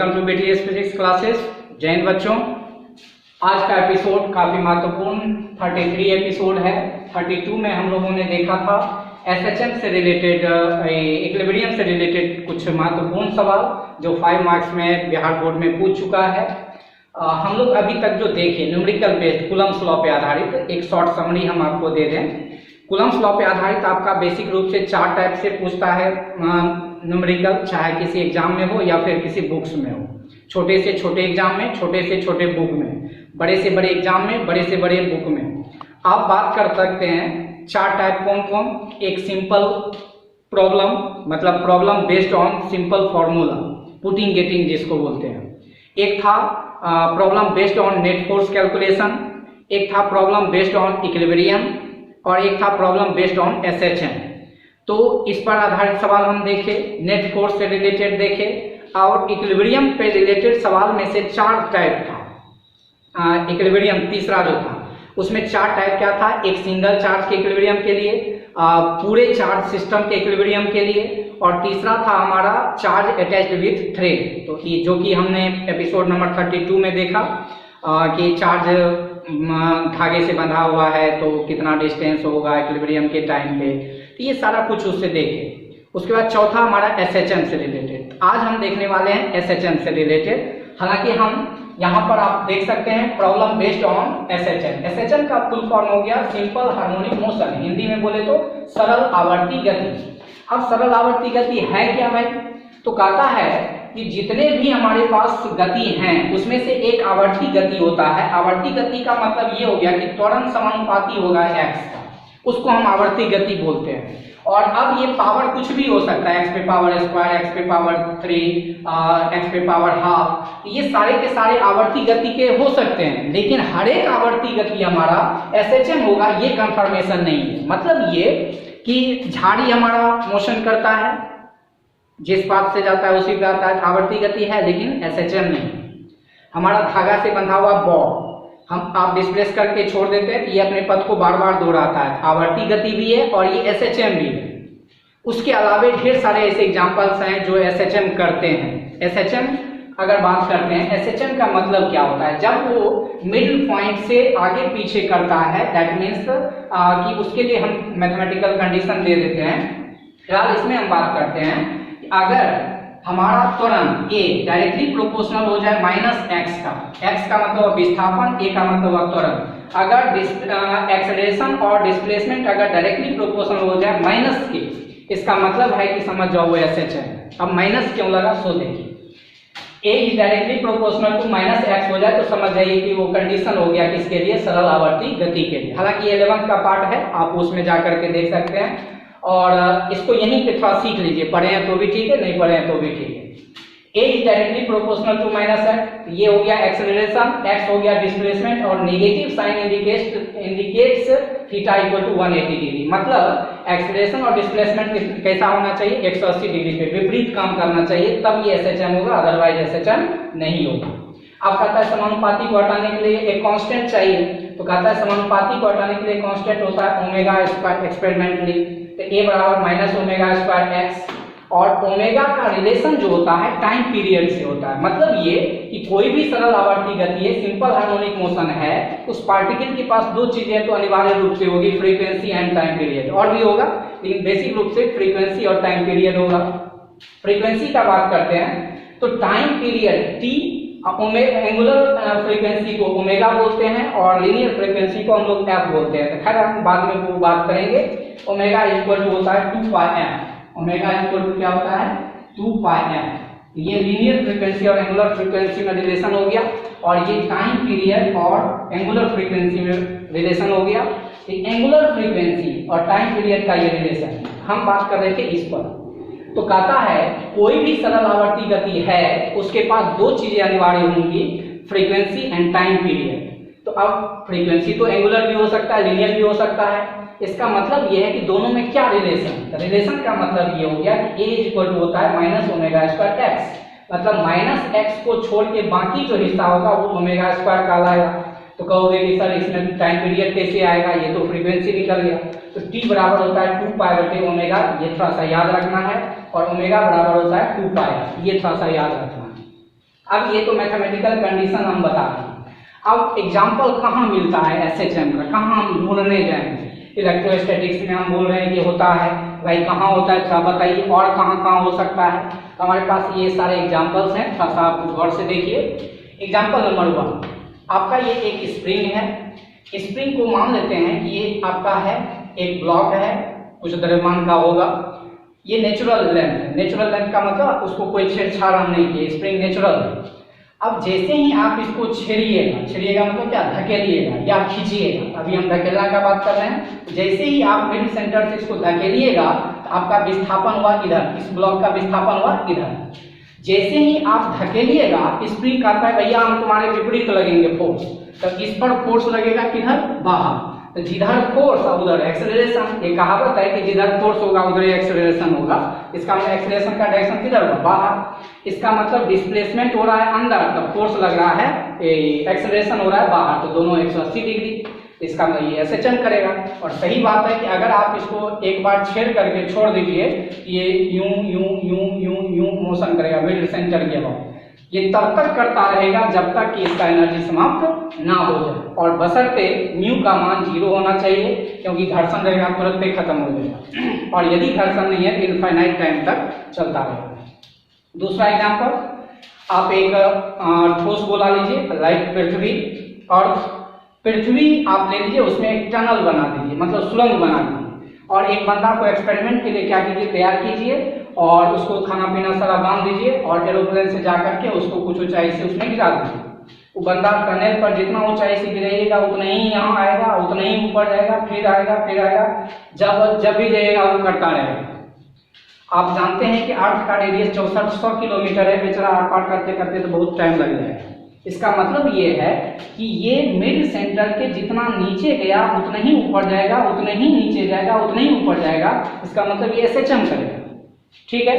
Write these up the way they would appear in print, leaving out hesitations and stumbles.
Welcome to BTS physics classes. जय हिंद बच्चों। आज का एपिसोड काफी महत्वपूर्ण 33 एपिसोड है। 32 में हम लोगों ने देखा था एसएचएम से रिलेटेड, इक्विलिब्रियम से रिलेटेड कुछ महत्वपूर्ण सवाल जो 5 मार्क्स में बिहार बोर्ड में पूछ चुका है। हम लोग अभी तक जो देखे न्यूमेरिकल बेस्ड कूलम्स लॉ पे आधारित एक शॉर्ट समरी हम आपको दे दें। कूलम्स लॉ पे आधारित आपका बेसिक रूप से 4 टाइप से पूछता है न्यूमेरिकल, चाहे किसी एग्जाम में हो या फिर किसी बुक्स में हो। छोटे से छोटे एग्जाम में, छोटे से छोटे बुक में, बड़े से बड़े एग्जाम में, बड़े से बड़े बुक में आप बात कर सकते हैं। 4 टाइप कौन कौन? एक सिंपल प्रॉब्लम, मतलब problem based on simple formula, putting getting जिसको बोलते हैं। एक था problem based on net force calculation, एक था प्रॉब्लम बेस्ड ऑन इक्विलिब्रियम और एक था प्रॉब्लम बेस्ड ऑन एसएचएम। तो इस पर आधारित सवाल हम देखे, नेट फोर्स से रिलेटेड देखे और इक्विलिब्रियम पे रिलेटेड सवाल में से 4 टाइप था। इक्विलिब्रियम तीसरा जो था उसमें 4 टाइप क्या था? एक सिंगल चार्ज के इक्विलिब्रियम के लिए, पूरे चार्ज सिस्टम के इक्विलिब्रियम के लिए, और तीसरा था हमारा चार्ज अटैच्ड विथ थ्रेड। तो ये जो कि हमने एपिसोड नंबर 32 में देखा कि चार्ज धागे से बंधा हुआ है तो कितना डिस्टेंस होगा इक्विलिब्रियम के टाइम पे, तो ये सारा कुछ उससे देखे। उसके बाद चौथा हमारा एसएचएम से रिलेटेड। आज हम देखने वाले हैं एसएचएम से रिलेटेड। हालांकि हम यहाँ पर आप देख सकते हैं problem based on SHM. SHM का फुल फॉर्म हो गया सिंपल हार्मोनिक मोशन, हिंदी में बोले तो सरल आवर्ती गति। अब सरल आवर्ती गति है क्या भाई? तो कहता है कि जितने भी हमारे पास गति हैं उसमें से एक आवर्ती गति होता है। आवर्ती गति का मतलब ये हो गया कि त्वरण समानुपाती होगा x का, उसको हम आवर्ती गति बोलते हैं। और अब ये पावर कुछ भी हो सकता है, x पे पावर स्क्वायर, x पे पावर 3, x पे पावर हाफ, ये सारे के सारे आवर्ती गति के हो सकते हैं। लेकिन हर एक आवर्ती गति हमारा एसएचएम होगा, ये कंफर्मेशन नहीं है। मतलब ये कि झाड़ी हमारा मोशन करता है, जिस पाथ से जाता है उसी पे आता है, आवर्ती गति है, लेकिन एसएचएम नहीं। हमारा धागा से बंधा हुआ बॉल हम आप डिस्प्लेस करके छोड़ देते हैं, ये अपने पथ को बार बार दोहराता है, आवर्ती गति भी है और ये एसएचएम भी है। उसके अलावे ढेर सारे ऐसे एग्जांपल्स हैं जो एसएचएम करते हैं। एसएचएम अगर बात करते हैं, एसएचएम का मतलब क्या होता है? जब वो मिडिल पॉइंट से आगे पीछे करता है, दैट मीन्स कि उसके लिए हम मैथमेटिकल कंडीशन दे देते हैं। फिलहाल इसमें हम बात करते हैं अगर हमारा त्वरण a डायरेक्टली प्रोपोर्शनल हो जाए -x का, x का मतलब विस्थापन, a का मतलब त्वरण। अगर एक्सेलरेशन और डिस्प्लेसमेंट अगर डायरेक्टली प्रोपोर्शनल हो जाए -k, इसका मतलब है कि समझ जाओ वो एसएचएम। अब माइनस क्यों लगा सो देखिए, a is directly proportional to -x हो जाए तो समझ जाइए कि वो कंडीशन हो गया किसके लिए? सरल आवर्ती गति के लिए। हालांकि 11th का पार्ट है, आप उसमें जाकर के देख सकते हैं और इसको यहीं पे थोड़ा सीख लीजिए, पढ़े हैं तो भी ठीक है, नहीं पढ़े हैं तो भी ठीक है। a is directly proportional to -x, ये हो गया एक्सेलरेशन, x हो गया डिस्प्लेसमेंट और negative sign indicates theta equal to 180 degree. मतलब एक्सेलरेशन और डिस्प्लेसमेंट कैसा होना चाहिए? 180 डिग्री पे विपरीत काम करना चाहिए, तब ये एसएचएम होगा, अदरवाइज एसएचएम नहीं होगा। अब कहता है समानुपाती को हटाने के लिए एक कांस्टेंट चाहिए, तो कहता है समानुपाती को हटाने के लिए कांस्टेंट होता है ओमेगा स्क्वायर एक्सपेरिमेंटली, तो a बराबर -ω²x, और ओमेगा का रिलेशन जो होता है टाइम पीरियड से होता है। मतलब ये कि कोई भी सरल आवर्ती गति है, सिंपल हार्मोनिक मोशन है, उस पार्टिकल के पास 2 चीजें तो अनिवार्य रूप से होगी, फ्रीक्वेंसी एंड टाइम पीरियड। और भी होगा लेकिन बेसिक रूप से फ्रीक्वेंसी और टाइम पीरियड होगा। फ्रीक्वेंसी का बात करते हैं तो time period t, angular frequency को ओमेगा बोलते हैं और लीनियर फ्रीक्वेंसी को हम लोग f बोलते हैं। तो खैर हम बाद में वो बात करेंगे। ओमेगा इक्वल टू होता है 2πm। ओमेगा इक्वल टू क्या होता है? 2πm। ये लीनियर फ्रीक्वेंसी और एंगुलर फ्रीक्वेंसी में रिलेशन हो गया, और ये टाइम पीरियड और एंगुलर फ्रीक्वेंसी में रिलेशन हो गया। एंगुलर फ्रीक्वेंसी और टाइम पीरियड का ये रिलेशन हम बात कर रहे थे इस पर। तो कहता है कोई भी सरल आवर्ती गति है उसके पास 2 चीजें अनिवार्य होंगी, फ्रीक्वेंसी एंड टाइम पीरियड। तो अब फ्रीक्वेंसी तो एंगुलर भी हो सकता है, लीनियर भी हो सकता है। इसका मतलब ये है कि दोनों में क्या रिलेशन? रिलेशन का मतलब ये हो गया कि a इक्वल टू होता है -ω²x, मतलब -x को छोड़ के बाकी जो हिस्सा होगा वो ω² कहलाएगा। तो कहोगे कि सर इसमें टाइम पीरियड कैसे आएगा? ये तो फ्रीक्वेंसी निकल गया। तो t बराबर होता है 2π/ω, ये थोड़ा सा याद रखना है, और ओमेगा बराबर होता है 2π, ये थोड़ा सा याद रखना है। अब ये तो मैथमेटिकल कंडीशन हम बता दें। अब एग्जाम्पल कहाँ मिलता है SHM का, कहाँ हम ढूंढने जाएंगे? इलेक्ट्रोस्टैटिक्स में हम बोल रहे हैं कि होता है, भाई कहाँ होता है थोड़ा बताइए, और कहाँ कहाँ हो सकता है? तो हमारे पास ये सारे एग्जाम्पल्स हैं, थोड़ा सा आप गौर से देखिए। एग्जाम्पल नंबर 1, आपका ये एक स्प्रिंग है। स्प्रिंग को मान लेते हैं ये आपका है एक ब्लॉक है, कुछ द्रव्यमान का होगा। ये नेचुरल लेंथ है। नेचुरल लेंथ का मतलब उसको कोई छेड़छाड़ हम नहीं किए, स्प्रिंग नेचुरल है। अब जैसे ही आप इसको छेड़िएगा, छेड़िएगा मतलब क्या, धकेलिएगा या खींचिएगा, अभी हम धकेलना का बात कर रहे हैं। जैसे ही आप मिड सेंटर से इसको धकेलिएगा तो आपका विस्थापन हुआ इधर, इस ब्लॉक का विस्थापन हुआ इधर। जैसे ही आप धकेलिएगा, स्प्रिंग कहता है भैया हम तुम्हारे विपरीत लगेंगे फोर्स, तो इस पर फोर्स लगेगा किधर, बाहर। तो जिधर फोर्स उधर एक्सेलरेशन। ये कहावत है कि जिधर फोर्स होगा उधर एक्सेलरेशन होगा। इसका मतलब एक्सेलरेशन का डायरेक्शन किधर होगा, बाहर। इसका मतलब डिस्प्लेसमेंट हो रहा है अंदर, तो फोर्स लग रहा है, एक्सेलरेशन हो रहा है बाहर, तो दोनों 180 डिग्री। इसका मतलब ये SHM करेगा। और सही बात है कि अगर आप इसको एक बार छेड़ करके छोड़ दीजिए, ये यूं यूं यूं यूं यूं मोशन करेगा मिड सेंटर के अबाउट। ये तब तक करता रहेगा जब तक कि इसका एनर्जी समाप्त ना हो जाए, और बशर्ते म्यू का मान 0 होना चाहिए, क्योंकि घर्षण रहेगा तुरंत पे खत्म हो जाएगा। और यदि घर्षण नहीं है तो इनफाइनाइट टाइम तक चलता रहेगा। दूसरा एग्जांपल, आप एक ठोस गोला लीजिए, लाइक पृथ्वी। और पृथ्वी आप ले लीजिए, उसमें एक टनल बना दीजिए, मतलब सुरंग बना दीजिए। और एक बंदा को एक्सपेरिमेंट के लिए क्या कीजिए, तैयार कीजिए, और उसको खाना पीना सारा बांध दीजिए, और एरोप्लेन से जा करके उसको कुछ ऊंचाई से उसमें गिरा दीजिए। वो बंदा टनल पर जितना ऊंचाई से गिरेगा उतना ही यहाँ आएगा, उतना ही ऊपर जाएगा, फिर आएगा, फिर आएगा, जब भी जाएगा वो करता रहेगा। आप जानते हैं कि अर्थ का रेडियस 6400 किलोमीटर है, बेचारा आर पार करते करते तो बहुत टाइम लग जाएगा। इसका मतलब ये है कि ये मिड सेंटर के जितना नीचे गया उतना ही ऊपर जाएगा, उतना ही नीचे जाएगा, उतना ही ऊपर जाएगा। इसका मतलब ये SHM करेगा। ठीक है,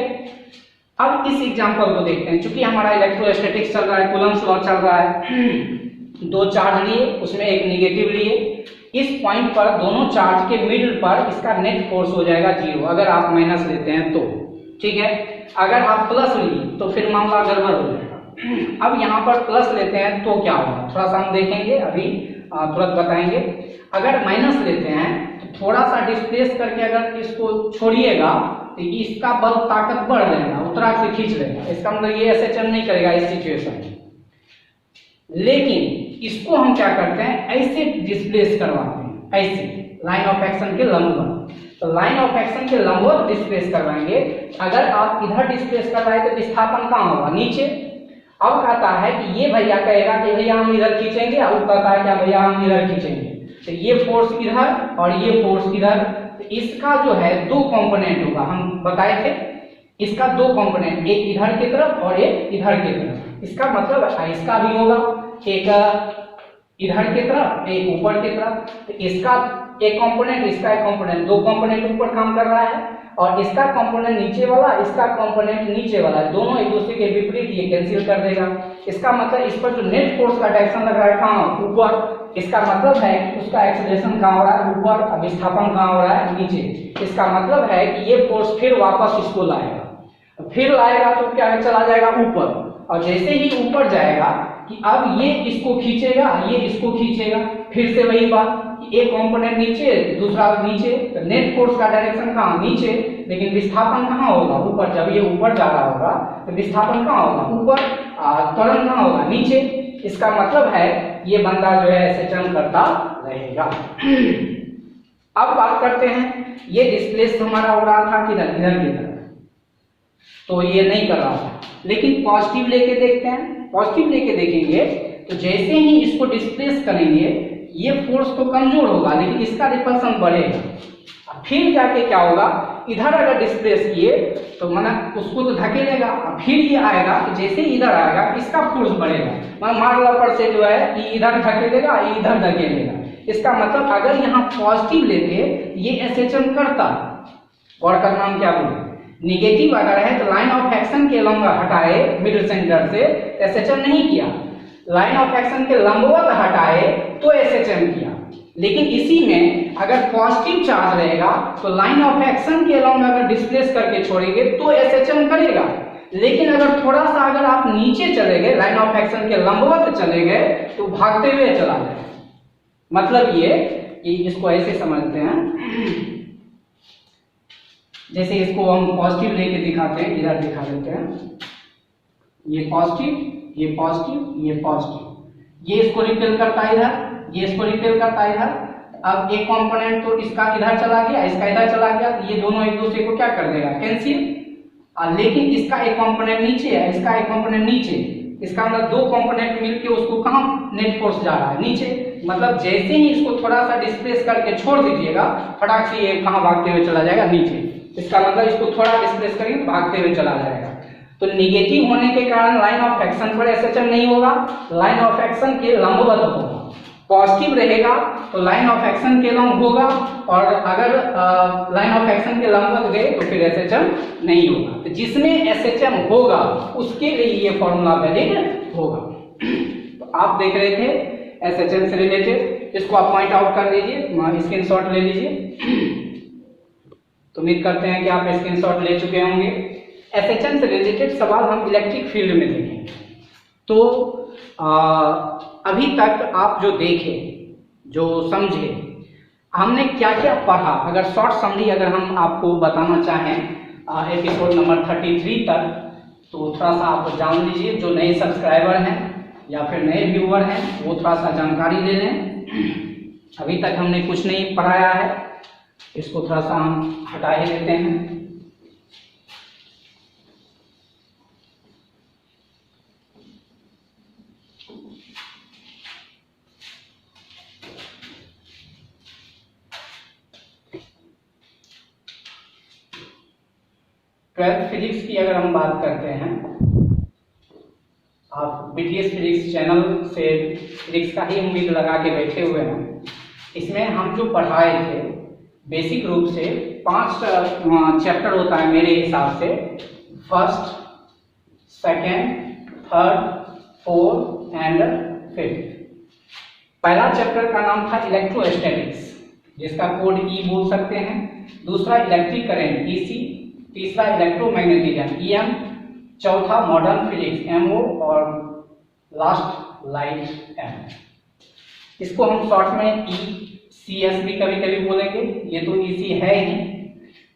अब इस एग्जांपल को देखते हैं। चूंकि हमारा इलेक्ट्रोस्टैटिक्स चल रहा है, कूलम्ब्स लॉ चल रहा है, दो चार्ज लिए, उसमें एक निगेटिव लिए। इस पॉइंट पर दोनों चार्ज के मिडिल पर इसका नेट फोर्स हो जाएगा 0, अगर आप माइनस लेते हैं तो। ठीक है, अगर आप प्लस लिए तो फिर मामला गड़बड़ हो जाएगा। अब यहाँ पर प्लस लेते हैं तो क्या होगा, थोड़ा सा हम देखेंगे, अभी तुरंत बताएंगे। अगर माइनस लेते हैं तो थोड़ा सा डिस्प्लेस करके अगर इसको छोड़िएगा तो इसका बल ताकत बढ़ जाएगा, उत्तरार्ध से खींच लेगा। इसका मतलब ये SHM नहीं करेगा इस सिचुएशन में। लेकिन इसको हम क्या करते हैं, ऐसे डिस्प्लेस करवाते हैं, ऐसे लाइन ऑफ एक्शन के लंबवत। तो लाइन ऑफ एक्शन के लंबवत डिस्प्लेस करवाएंगे। अगर आप इधर डिस्प्लेस कर रहे हैं तो विस्थापन कहाँ होगा, नीचे। अब कहता है कि ये भैया कहेगा कि भैया हम इधर खींचेंगे, अब कहता है क्या भैया हम इधर खींचेंगे। तो ये फोर्स इधर और ये फोर्स इधर, तो इसका जो है दो कंपोनेंट होगा, हम बताए थे। इसका दो कंपोनेंट, एक इधर की तरफ और एक इधर की तरफ। इसका मतलब इसका भी होगा, एक इधर की तरफ, एक ऊपर की तरफ। तो इसका एक कंपोनेंट, इसका एक कंपोनेंट, दो कंपोनेंट ऊपर काम कर रहा है, और इसका कंपोनेंट नीचे वाला, इसका कंपोनेंट नीचे वाला, दोनों एक दूसरे के विपरीत, ये कैंसिल कर देगा। इसका मतलब इस पर जो नेट फोर्स का डायरेक्शन लग रहा है कहाँ, ऊपर। इसका मतलब है कि उसका एक्सेलरेशन कहाँ हो रहा है, ऊपर, और विस्थापन कहाँ हो रहा है, नीचे। इसका मतलब है कि ये फोर्स फिर वापस इसको लाएगा, फिर लाएगा तो क्या चला जाएगा ऊपर। और जैसे ही ऊपर जाएगा कि अब ये इसको खींचेगा, ये इसको खींचेगा, फिर से वही बात, एक कंपोनेंट नीचे, दूसरा नीचे। तो नेट फोर्स का डायरेक्शन कहाँ, नीचे, लेकिन विस्थापन कहाँ होगा, ऊपर। जब ये ऊपर जा रहा होगा तो विस्थापन कहाँ होगा, ऊपर, त्वरण कहाँ होगा, नीचे। इसका मतलब है ये बंदा जो है SHM करता रहेगा। अब बात करते हैं, ये डिस्प्लेस हमारा हो रहा था किधर, इधर की तरफ, तो ये नहीं कर रहा था। लेकिन पॉजिटिव लेके देखते हैं। पॉजिटिव लेके देखेंगे तो जैसे ही इसको डिस्प्लेस करेंगे ये फोर्स तो कमजोर होगा, लेकिन इसका रिपल्सन बढ़ेगा। फिर जाके क्या होगा, इधर अगर डिस्प्लेस किए तो माना उसको तो धकेलेगा, फिर ये आएगा तो जैसे इधर आएगा इसका फोर्स बढ़ेगा। मान पर से जो है कि इधर धकेलेगा, ये इधर धकेलेगा। इसका मतलब अगर यहाँ पॉजिटिव लेते ये SHM करता। और का नाम क्या बोले, निगेटिव अगर है तो लाइन ऑफ एक्शन के लंबा हटाए मिडिल सेंटर से, SHM नहीं किया। लाइन ऑफ एक्शन के लंबवत हटाए तो SHM किया। लेकिन इसी में अगर पॉजिटिव चार्ज रहेगा तो लाइन ऑफ एक्शन के अलाउंग अगर डिस्प्लेस करके छोड़ेंगे तो SHM करेगा। लेकिन अगर थोड़ा सा अगर आप नीचे चले गए, लाइन ऑफ एक्शन के लंबवत चले गए, तो भागते हुए चला जाए। मतलब ये कि इसको ऐसे समझते हैं, जैसे इसको हम पॉजिटिव लेके दिखाते हैं, इधर दिखा देते हैं, ये पॉजिटिव, ये पॉजिटिव, ये पॉजिटिव, ये इसको रिपेल करता है इधर, ये इसको रिपेल करता है इधर। अब एक कंपोनेंट तो इसका इधर चला गया, इसका इधर चला गया, तो ये दोनों एक दूसरे को क्या कर देगा, कैंसिल। लेकिन इसका एक कंपोनेंट नीचे है, इसका एक कंपोनेंट नीचे, इसका मतलब दो कंपोनेंट मिलके उसको कहां नेट फोर्स जा रहा है, नीचे। मतलब जैसे ही इसको थोड़ा सा डिस्प्लेस करके छोड़ दीजिएगा, फटाक से ये कहां भागते हुए चला जाएगा, नीचे। इसका मतलब इसको थोड़ा डिस्प्लेस करेंगे भागते हुए चला जाएगा। तो निगेटिव होने के कारण लाइन ऑफ एक्शन पर एसएचएम नहीं होगा, लाइन ऑफ एक्शन के लंबवत होगा। पॉजिटिव रहेगा तो लाइन ऑफ एक्शन के लंब होगा, और अगर लाइन ऑफ एक्शन के लंबवत गए तो फिर एसएचएम नहीं होगा। तो जिसमें एसएचएम होगा उसके लिए ये फॉर्मूला वैलिड होगा। तो आप देख रहे थे एसएचएम से रिलेटेड, इसको आप पॉइंट आउट कर लीजिए, स्क्रीनशॉट ले लीजिए। तो उम्मीद करते हैं कि आप स्क्रीनशॉट ले चुके होंगे। एसएचएम से रिलेटेड सवाल हम इलेक्ट्रिक फील्ड में देखेंगे। तो अभी तक आप जो देखे, जो समझे, हमने क्या क्या पढ़ा, अगर शॉर्ट समरी अगर हम आपको बताना चाहें एपिसोड नंबर 33 तक, तो थोड़ा सा आप जान लीजिए। जो नए सब्सक्राइबर हैं या फिर नए व्यूअर हैं वो थोड़ा सा जानकारी ले लें। अभी तक हमने कुछ नहीं पढ़ाया है, इसको थोड़ा सा हम हटा ही देते हैं। ट्वेल्थ फिजिक्स की अगर हम बात करते हैं, आप बीटीएस फिजिक्स चैनल से फिजिक्स का ही उम्मीद लगा के बैठे हुए हैं। इसमें हम जो पढ़ाए थे बेसिक रूप से 5 चैप्टर होता है मेरे हिसाब से, first, second, third, fourth and fifth. पहला चैप्टर का नाम था इलेक्ट्रोस्टैटिक्स, जिसका कोड ई बोल सकते हैं। दूसरा इलेक्ट्रिक करंट ईसी, तीसरा इलेक्ट्रोमैग्नेटिज्म ईएम, चौथा मॉडर्न फिजिक्स एमओ, और लास्ट लाइट एम। इसको हम शॉर्ट में ईसीएस भी कभी कभी बोलेंगे। ये तो ईसी है ही,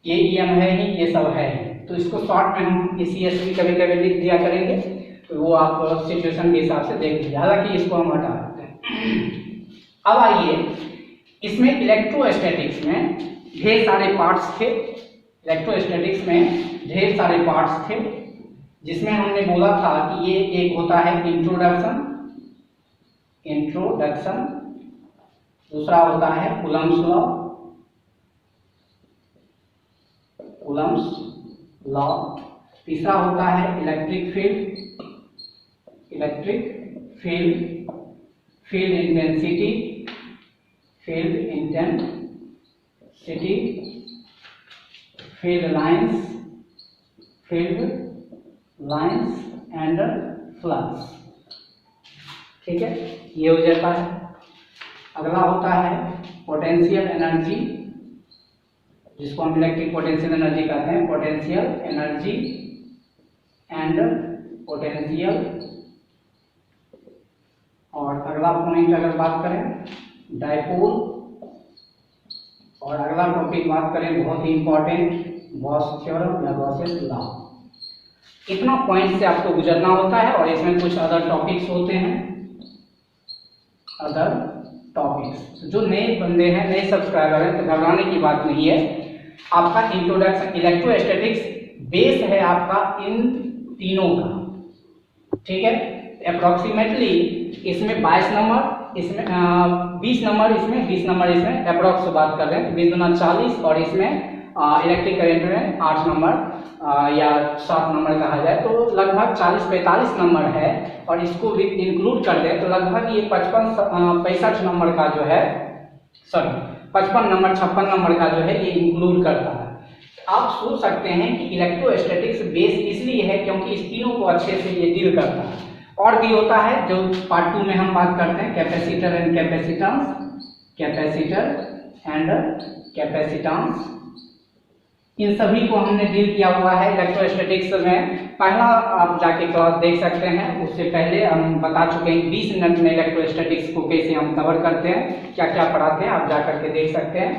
ये ईएम है ही, ये सब है ही, तो इसको शॉर्ट में हम ईसीएस भी कभी कभी लिख दिया करेंगे। तो वो आप सिचुएशन के हिसाब से देख लीजिए, हालांकि इसको हम हटा देते हैं। अब आइए, इसमें इलेक्ट्रोस्टैटिक्स में ढेर सारे पार्ट्स थे। इलेक्ट्रोस्टैटिक्स में ढेर सारे पार्ट्स थे, जिसमें हमने बोला था कि ये एक होता है इंट्रोडक्शन, दूसरा होता है कूलम्ब्स लॉ, तीसरा होता है electric field intensity, field lines and flux. ठीक है, ये हो जाता है। अगला होता है पोटेंशियल एनर्जी, जिसको हम इलेक्ट्रिक पोटेंशियल एनर्जी कहते हैं, पोटेंशियल एनर्जी एंड पोटेंशियल। और अगला पॉइंट अगर बात करें डायपोल, और अगला टॉपिक बात करें बहुत ही इंपॉर्टेंट, गॉस थ्योरम या गॉसेस लॉ। इतना पॉइंट से आपको गुजरना होता है, और इसमें कुछ अदर टॉपिक्स होते हैं, अदर टॉपिक्स। जो नए बंदे हैं, नए सब्सक्राइबर हैं, तो घबराने की बात नहीं है। आपका इंट्रोडक्शन इलेक्ट्रोस्टैटिक्स बेस है आपका इन तीनों का। ठीक है, अप्रोक्सीमेटली इसमें 22 नंबर, इसमें 20 नंबर, इसमें 20 नंबर, इसमें अप्रोक्स बात कर रहे हैं, 20 दूना 40, और इसमें इलेक्ट्रिक करंट में 8 नंबर या 7 नंबर कहा जाए, तो लगभग 40-45 नंबर है। और इसको भी इंक्लूड कर दें तो लगभग ये 65 नंबर का जो है, सॉरी 55 नंबर 56 नंबर का जो है ये इंक्लूड करता है। आप सोच सकते हैं कि इलेक्ट्रोस्टैटिक्स बेस इसलिए है क्योंकि इस तीनों को अच्छे से ये डील करता है। और भी होता है जो पार्ट 2 में हम बात करते हैं, कैपेसिटर एंड कैपेसिटेंस, इन सभी को हमने डील किया हुआ है इलेक्ट्रोस्टैटिक्स में। पहला आप जाके क्लास देख सकते हैं, उससे पहले हम बता चुके हैं 20 मिनट में इलेक्ट्रोस्टैटिक्स को कैसे हम कवर करते हैं, क्या क्या पढ़ाते हैं, आप जा करके देख सकते हैं।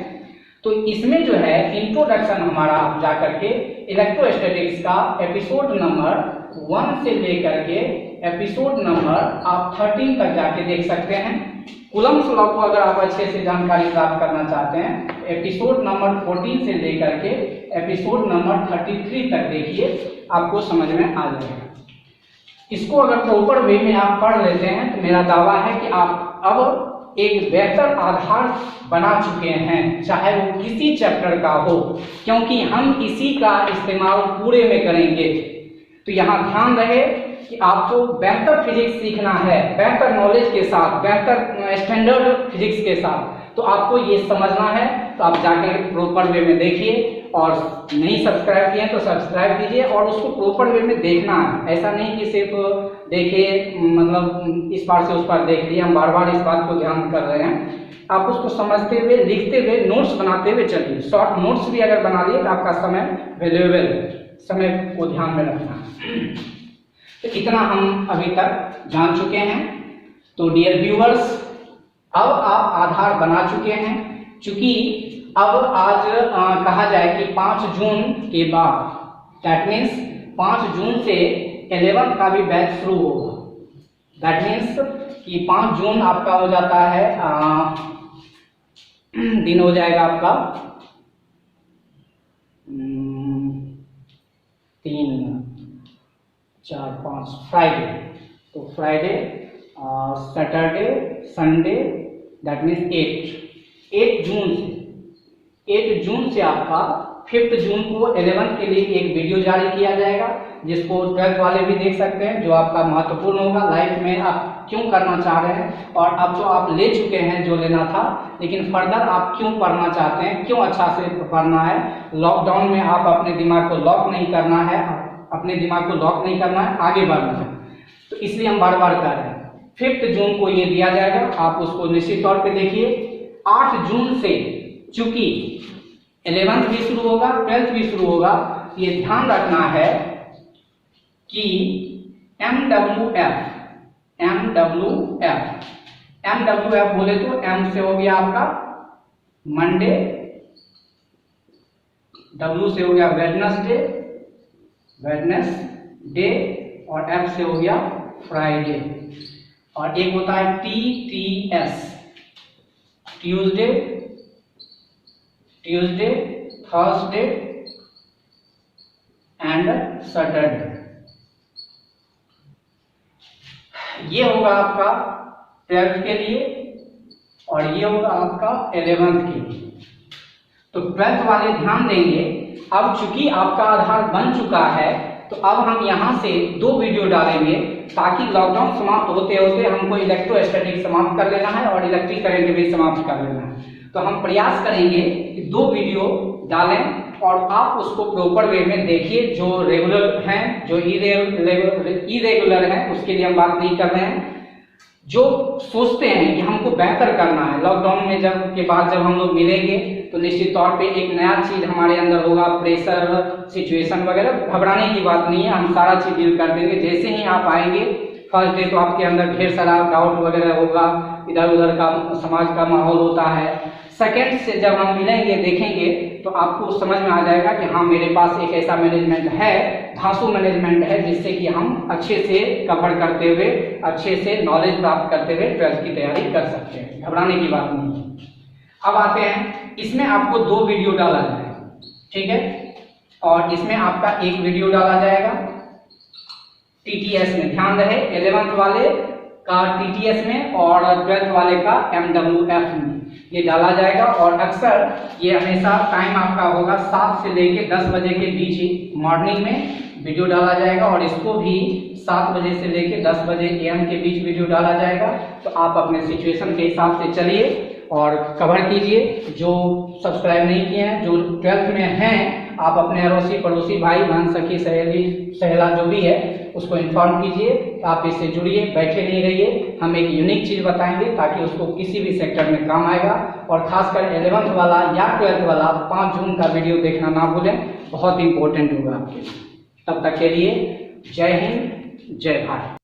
तो इसमें जो है इंट्रोडक्शन हमारा आप जा करके इलेक्ट्रोस्टैटिक्स का एपिसोड नंबर 1 से लेकर के एपिसोड नंबर आप 13 तक जाके देख सकते हैं। कूलम्ब्स लॉ को अगर आप अच्छे से जानकारी प्राप्त करना चाहते हैं, एपिसोड नंबर 14 से लेकर के एपिसोड नंबर 33 तक देखिए, आपको समझ में आ जाएगा। इसको अगर प्रॉपर वे में आप पढ़ लेते हैं तो मेरा दावा है कि आप अब एक बेहतर आधार बना चुके हैं, चाहे वो किसी चैप्टर का हो, क्योंकि हम इसी का इस्तेमाल पूरे में करेंगे। तो यहाँ ध्यान रहे कि आपको बेहतर फिजिक्स सीखना है, बेहतर नॉलेज के साथ, बेहतर स्टैंडर्ड फिजिक्स के साथ, तो आपको ये समझना है। तो आप जाकर प्रॉपर वे में देखिए, और नहीं सब्सक्राइब किए तो सब्सक्राइब कीजिए, और उसको प्रॉपर वे में देखना है। ऐसा नहीं कि सिर्फ देखिए, मतलब इस बार से उस बार देख लिए, हम बार बार इस बात को ध्यान कर रहे हैं। आप उसको समझते हुए, लिखते हुए, नोट्स बनाते हुए चलिए। शॉर्ट नोट्स भी अगर बना लिए तो आपका समय वैल्यूएबल है, समय को ध्यान में रखना है। तो इतना हम अभी तक जान चुके हैं। तो डियर व्यूअर्स, अब आप आधार बना चुके हैं। चूंकि अब आज कहा जाए कि 5 जून के बाद, दैट मीन्स 5 जून से 11th का भी बैच शुरू होगा। दैट मीन्स कि 5 जून आपका हो जाता है, दिन हो जाएगा आपका 3, 4, 5 फ्राइडे। तो Friday, Saturday, Sunday, that means 8 जून से 8 जून से आपका 5 जून को 11th के लिए एक वीडियो जारी किया जाएगा, जिसको 12th वाले भी देख सकते हैं, जो आपका महत्वपूर्ण होगा लाइफ में। आप क्यों करना चाह रहे हैं, और अब जो आप ले चुके हैं जो लेना था, लेकिन फर्दर आप क्यों पढ़ना चाहते हैं, क्यों अच्छा से पढ़ना है। लॉकडाउन में आप अपने दिमाग को लॉक नहीं करना है, अपने दिमाग को लॉक नहीं करना है, आगे बढ़ना है। तो इसलिए हम बार बार कर रहे हैं। 5 जून को ये दिया जाएगा, आप उसको निश्चित तौर पे देखिए। 8 जून से चूंकि 11th भी शुरू होगा, 12th भी शुरू होगा, ये ध्यान रखना है कि MWF बोले तो M से हो गया आपका मंडे, W से हो गया वेडनेसडे, और F से हो गया फ्राइडे, और एक होता है TTS, Tuesday, Thursday and Saturday. ये होगा आपका 12th के लिए, और ये होगा आपका 11th के लिए। तो 12th वाले ध्यान देंगे। अब चूंकि आपका आधार बन चुका है, तो अब हम यहाँ से 2 वीडियो डालेंगे, ताकि लॉकडाउन समाप्त होते होते हमको इलेक्ट्रोस्टैटिक्स समाप्त कर लेना है और इलेक्ट्रिक करंट भी समाप्त कर लेना है। तो हम प्रयास करेंगे कि 2 वीडियो डालें, और आप उसको प्रॉपर वे में देखिए। जो रेगुलर हैं, जो इरेगुलर हैं, उसके लिए हम बात नहीं कर रहे हैं। जो सोचते हैं कि हमको बेहतर करना है, लॉकडाउन में के बाद जब हम लोग मिलेंगे, तो निश्चित तौर पे एक नया चीज हमारे अंदर होगा, प्रेशर, सिचुएशन वगैरह। घबराने की बात नहीं है, हम सारा चीज डील कर देंगे। जैसे ही आप आएंगे फर्स्ट डे, तो आपके अंदर ढेर सारा डाउट वगैरह होगा, इधर उधर का समाज का माहौल होता है। सेकेंड से जब हम मिलेंगे, देखेंगे, तो आपको समझ में आ जाएगा कि हाँ, मेरे पास एक ऐसा मैनेजमेंट है, धांसू मैनेजमेंट है, जिससे कि हम अच्छे से कवर करते हुए, अच्छे से नॉलेज प्राप्त करते हुए 12th की तैयारी कर सकते हैं। घबराने की बात नहीं है। अब आते हैं, इसमें आपको 2 वीडियो डाला जाएगा, ठीक है, और इसमें आपका एक वीडियो डाला जाएगा TTS में। ध्यान रहे, 11th वाले का TTS में और 12th वाले का MWF में ये डाला जाएगा। और अक्सर ये हमेशा टाइम आपका होगा 7 से लेके 10 बजे के बीच मॉर्निंग में वीडियो डाला जाएगा, और इसको भी 7 बजे से लेके 10 बजे AM के बीच वीडियो डाला जाएगा। तो आप अपने सिचुएशन के हिसाब से चलिए और कवर कीजिए। जो सब्सक्राइब नहीं किए हैं, जो 12th में हैं, आप अपने अड़ोसी पड़ोसी, भाई बहन, सखी, सहेली, सहेला जो भी है, उसको इन्फॉर्म कीजिए। आप इससे जुड़िए, बैठे नहीं रहिए। हम एक यूनिक चीज़ बताएंगे ताकि उसको किसी भी सेक्टर में काम आएगा। और खासकर 11th वाला या 12th वाला 5 जून का वीडियो देखना ना भूलें, बहुत इंपॉर्टेंट होगा आपके लिए। तब तक के लिए जय हिंद, जय भारत।